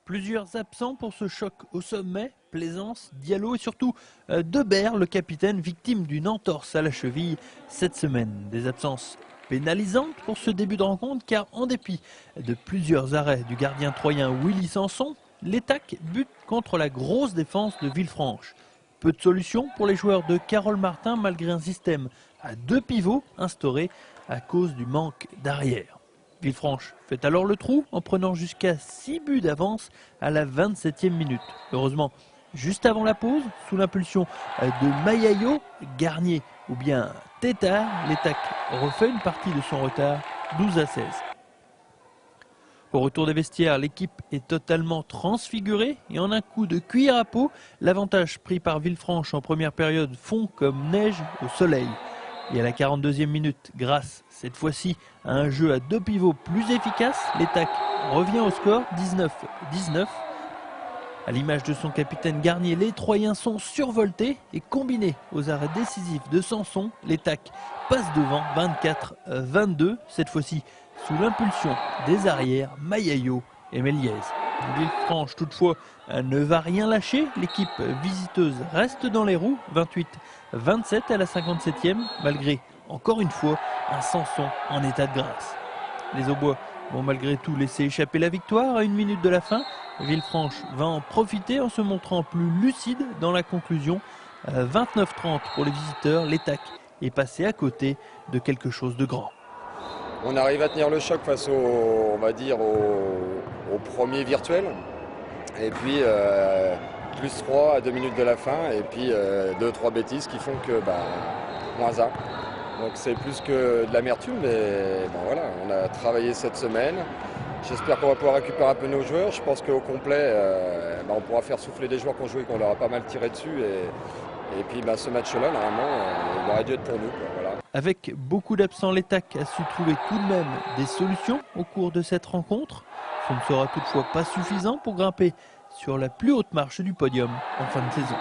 Plusieurs absents pour ce choc au sommet, Plaisance, Diallo et surtout Debert, le capitaine, victime d'une entorse à la cheville cette semaine. Des absences pénalisantes pour ce début de rencontre car en dépit de plusieurs arrêts du gardien troyen Willy Sanson, l'Étac bute contre la grosse défense de Villefranche. Peu de solutions pour les joueurs de Carole Martin malgré un système à 2 pivots instauré à cause du manque d'arrière. Villefranche fait alors le trou en prenant jusqu'à 6 buts d'avance à la 27e minute. Heureusement, juste avant la pause, sous l'impulsion de Mayayo, Garnier ou bien Tétard, l'Étac refait une partie de son retard 12-16. Au retour des vestiaires, l'équipe est totalement transfigurée et en un coup de cuillère à peau, l'avantage pris par Villefranche en première période fond comme neige au soleil. Et à la 42e minute, grâce cette fois-ci à un jeu à 2 pivots plus efficace, l'Étac revient au score 19-19. À l'image de son capitaine Garnier, les Troyens sont survoltés et combinés aux arrêts décisifs de Sanson, l'Étac passe devant 24-22, cette fois-ci sous l'impulsion des arrières Mayayo et Méliès. Villefranche toutefois ne va rien lâcher, l'équipe visiteuse reste dans les roues, 28-27 à la 57e, malgré encore une fois un Sanson en état de grâce. Les Aubois vont malgré tout laisser échapper la victoire à 1 minute de la fin. Villefranche va en profiter en se montrant plus lucide dans la conclusion. 29-30 pour les visiteurs, l'Étac est passé à côté de quelque chose de grand. On arrive à tenir le choc face au, on va dire, au premier virtuel. Et puis plus 3 à 2 minutes de la fin. Et puis 2-3 bêtises qui font que moins 1. Donc c'est plus que de l'amertume, mais bon, voilà, on a travaillé cette semaine. J'espère qu'on va pouvoir récupérer un peu nos joueurs. Je pense qu'au complet, on pourra faire souffler des joueurs qui ont joué, qu'on leur a pas mal tiré dessus. Et puis ce match-là, normalement, il aurait dû être pour nous. Voilà. Avec beaucoup d'absents, l'Étac a su trouver tout de même des solutions au cours de cette rencontre. Ce ne sera toutefois pas suffisant pour grimper sur la plus haute marche du podium en fin de saison.